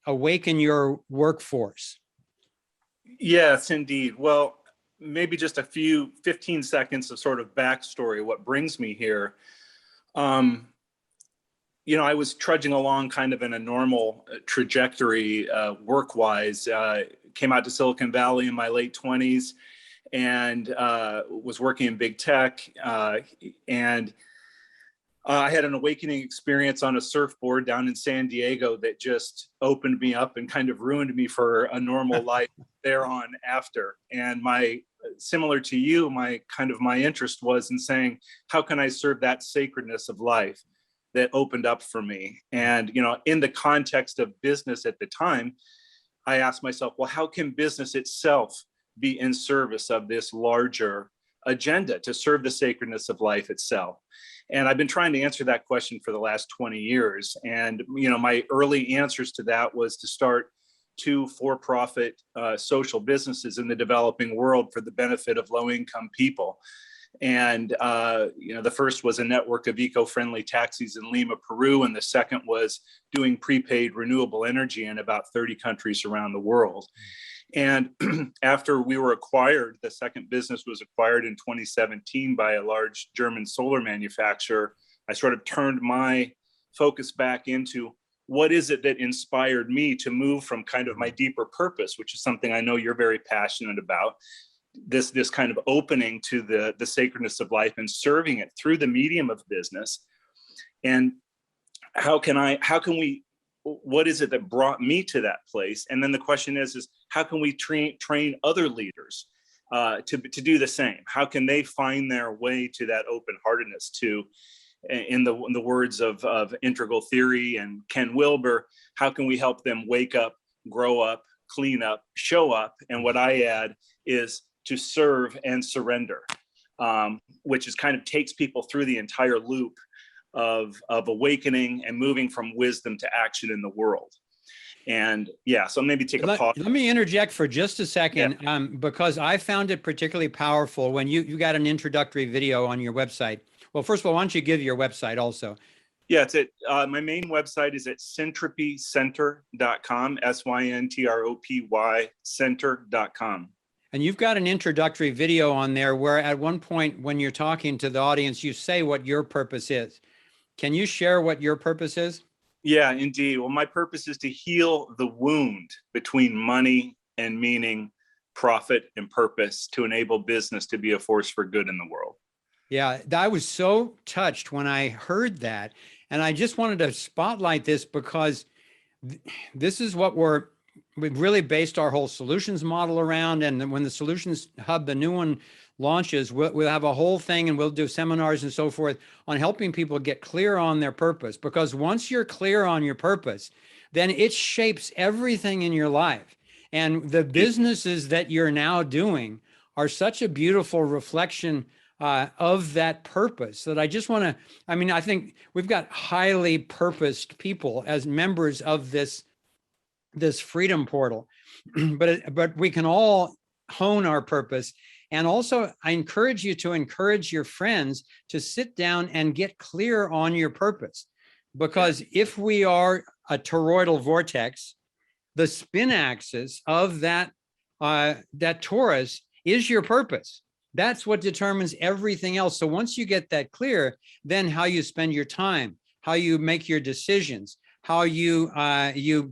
awaken your workforce? Yes, indeed. Well, maybe just a few 15 seconds of sort of backstory, what brings me here. I was trudging along kind of in a normal trajectory work-wise. Came out to Silicon Valley in my late 20s and was working in big tech. And I had an awakening experience on a surfboard down in San Diego that just opened me up and kind of ruined me for a normal life thereon after. And similar to you, my interest was in saying, how can I serve that sacredness of life that opened up for me? And, in the context of business at the time, I asked myself, well, how can business itself be in service of this larger agenda to serve the sacredness of life itself? And I've been trying to answer that question for the last 20 years. And, my early answers to that was to start 2 for-profit social businesses in the developing world for the benefit of low-income people. And, the first was a network of eco-friendly taxis in Lima, Peru. And the second was doing prepaid renewable energy in about 30 countries around the world. And after we were acquired, the second business was acquired in 2017 by a large German solar manufacturer. I sort of turned my focus back into what is it that inspired me to move from kind of my deeper purpose, which is something I know you're very passionate about, this kind of opening to the sacredness of life and serving it through the medium of business. And what is it that brought me to that place? And then the question is how can we train other leaders to do the same? How can they find their way to that open-heartedness to, in the words of integral theory and Ken Wilber, how can we help them wake up, grow up, clean up, show up? And what I add is to serve and surrender, which is kind of takes people through the entire loop of awakening and moving from wisdom to action in the world. And so maybe take a pause. Let me interject for just a second, because I found it particularly powerful when you got an introductory video on your website. Well, first of all, why don't you give your website also? Yeah, it's my main website is at syntropycenter.com, SYNTROPY center.com. And you've got an introductory video on there where at one point when you're talking to the audience, you say what your purpose is. Can you share what your purpose is? Yeah, indeed. Well, my purpose is to heal the wound between money and meaning, profit and purpose, to enable business to be a force for good in the world. Yeah, I was so touched when I heard that. And I just wanted to spotlight this because this is what we've really based our whole solutions model around. And when the Solutions Hub, the new one, launches, we'll have a whole thing and we'll do seminars and so forth on helping people get clear on their purpose. Because once you're clear on your purpose, then it shapes everything in your life. And the businesses that you're now doing are such a beautiful reflection of that purpose that I just want to, I think we've got highly purposed people as members of this freedom portal, but we can all hone our purpose. And also I encourage you to encourage your friends to sit down and get clear on your purpose, because if we are a toroidal vortex, the spin axis of that torus is your purpose. That's what determines everything else. So once you get that clear, then how you spend your time, how you make your decisions, how you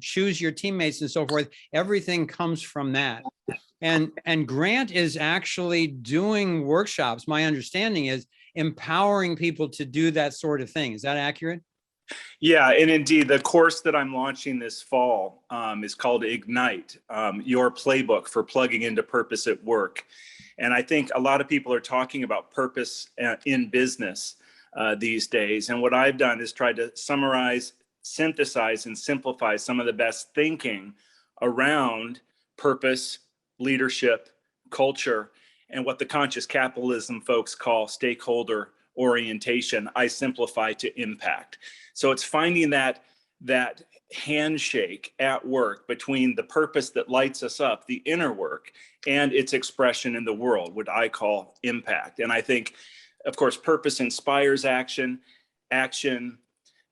choose your teammates and so forth, everything comes from that. And Grant is actually doing workshops, my understanding is empowering people to do that sort of thing. Is that accurate? Yeah, and indeed, the course that I'm launching this fall is called Ignite, your playbook for plugging into purpose at work. And I think a lot of people are talking about purpose in business these days. And what I've done is tried to summarize, synthesize, and simplify some of the best thinking around purpose, leadership, culture, and what the conscious capitalism folks call stakeholder orientation. I simplify to impact. So it's finding that handshake at work between the purpose that lights us up, the inner work, and its expression in the world, what I call impact. And I think, of course, purpose inspires action,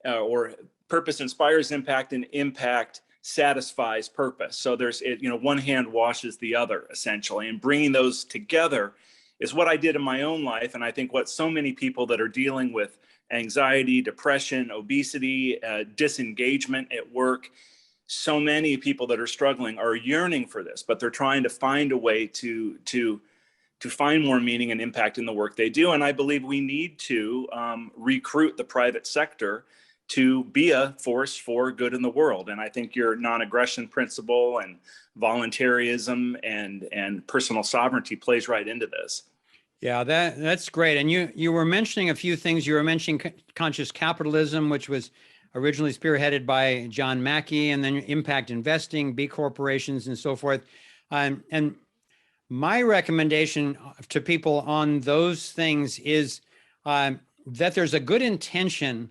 or purpose inspires impact, and impact satisfies purpose. So there's, one hand washes the other, essentially, and bringing those together is what I did in my own life. And I think what so many people that are dealing with anxiety, depression, obesity, disengagement at work, so many people that are struggling are yearning for this, but they're trying to find a way to find more meaning and impact in the work they do. And I believe we need to recruit the private sector to be a force for good in the world. And I think your non-aggression principle and voluntarism and personal sovereignty plays right into this. Yeah, that's great. And you were mentioning a few things. You were mentioning conscious capitalism, which was originally spearheaded by John Mackey, and then impact investing, B corporations, and so forth. And my recommendation to people on those things is that there's a good intention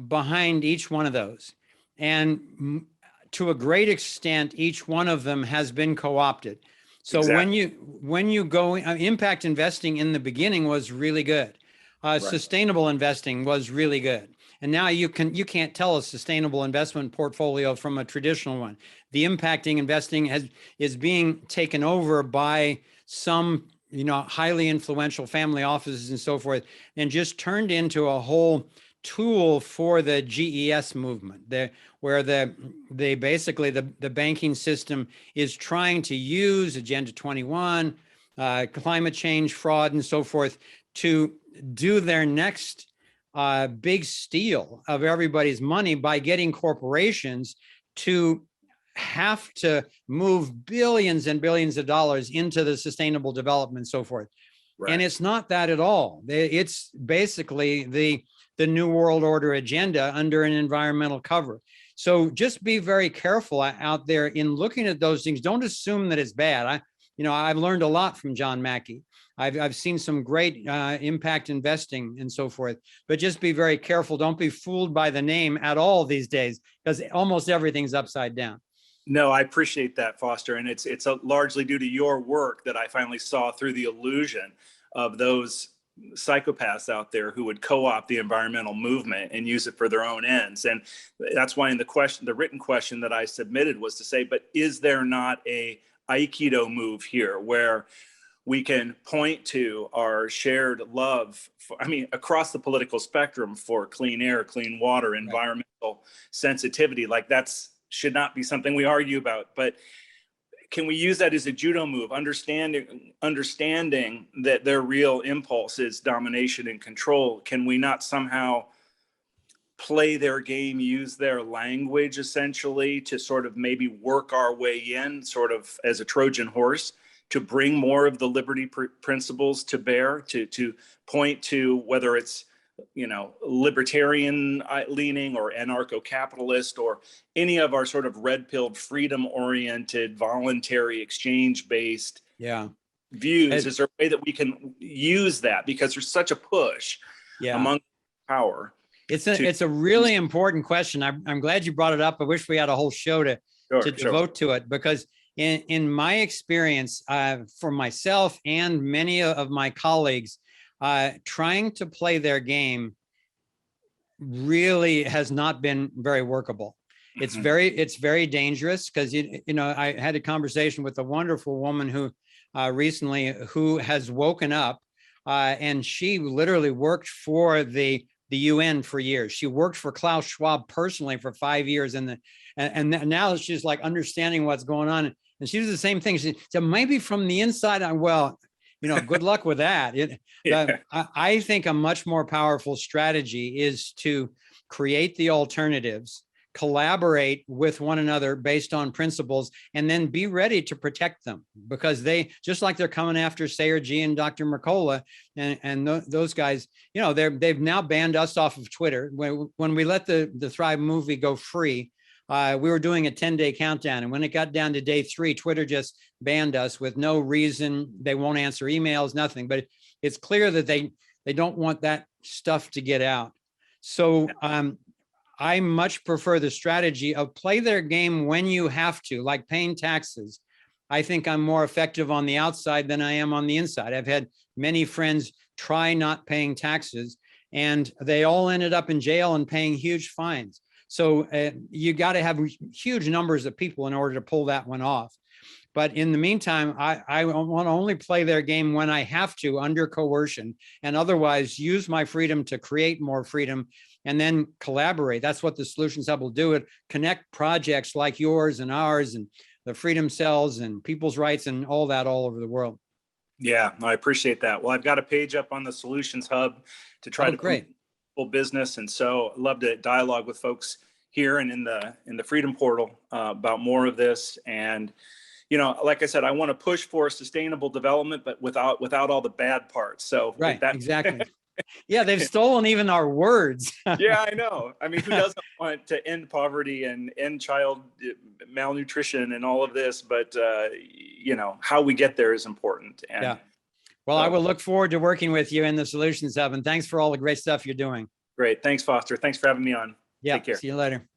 behind each one of those. And to a great extent, each one of them has been co-opted. So exactly. when you go, impact investing in the beginning was really good. Right. Sustainable investing was really good. And now you can't tell a sustainable investment portfolio from a traditional one. The impacting investing is being taken over by some, highly influential family offices and so forth, and just turned into a whole tool for the GES movement, where the basically the banking system is trying to use Agenda 21, climate change, fraud, and so forth to do their next big steal of everybody's money by getting corporations to have to move billions and billions of dollars into the sustainable development and so forth. Right. And it's not that at all. It's basically the New World Order agenda under an environmental cover. So just be very careful out there in looking at those things. Don't assume that it's bad. I've learned a lot from John Mackey. I've seen some great impact investing and so forth, but just be very careful. Don't be fooled by the name at all these days, because almost everything's upside down. No, I appreciate that, Foster. And it's largely due to your work that I finally saw through the illusion of those psychopaths out there who would co-opt the environmental movement and use it for their own ends. And that's why in the written question that I submitted was to say, but is there not a Aikido move here where we can point to our shared love across the political spectrum for clean air, clean water, environmental sensitivity? Like should not be something we argue about, but can we use that as a judo move, understanding that their real impulse is domination and control? Can we not somehow play their game, use their language essentially to sort of maybe work our way in, sort of as a Trojan horse, to bring more of the liberty principles to bear, to point to whether it's libertarian leaning or anarcho-capitalist or any of our sort of red-pilled, freedom-oriented, voluntary, exchange-based views? Is there a way that we can use that? Because there's such a push among power. It's a really important question. I'm glad you brought it up. I wish we had a whole show to devote to it, because in my experience, for myself and many of my colleagues, trying to play their game really has not been very workable. It's very dangerous, because I had a conversation with a wonderful woman who recently who has woken up, and she literally worked for the UN for years. She worked for Klaus Schwab personally for 5 years, and now she's like understanding what's going on. And she was the same thing. She said, maybe from the inside, good luck with that. I think a much more powerful strategy is to create the alternatives, collaborate with one another based on principles, and then be ready to protect them, because they, just like they're coming after Sayer G and Dr. Mercola and those guys, they've now banned us off of Twitter. When we let the Thrive movie go free, we were doing a 10-day countdown. And when it got down to day 3, Twitter just banned us with no reason. They won't answer emails, nothing. But it's clear that they don't want that stuff to get out. So I much prefer the strategy of play their game when you have to, like paying taxes. I think I'm more effective on the outside than I am on the inside. I've had many friends try not paying taxes, and they all ended up in jail and paying huge fines. So you got to have huge numbers of people in order to pull that one off. But in the meantime, I want to only play their game when I have to under coercion, and otherwise use my freedom to create more freedom and then collaborate. That's what the Solutions Hub will do. It connect projects like yours and ours and the Freedom Cells and People's Rights and all that all over the world. Yeah, I appreciate that. Well, I've got a page up on the Solutions Hub to try to great. promote business, and so I'd love to dialogue with folks here and in the Freedom Portal about more of this. And like I said, I want to push for sustainable development, but without all the bad parts. So right, exactly. Yeah, they've stolen even our words. Yeah, I know. I mean, who doesn't want to end poverty and end child malnutrition and all of this? But how we get there is important. And yeah. Well, I will look forward to working with you in the Solutions Hub, and thanks for all the great stuff you're doing. Great. Thanks, Foster. Thanks for having me on. Yeah. Take care. See you later.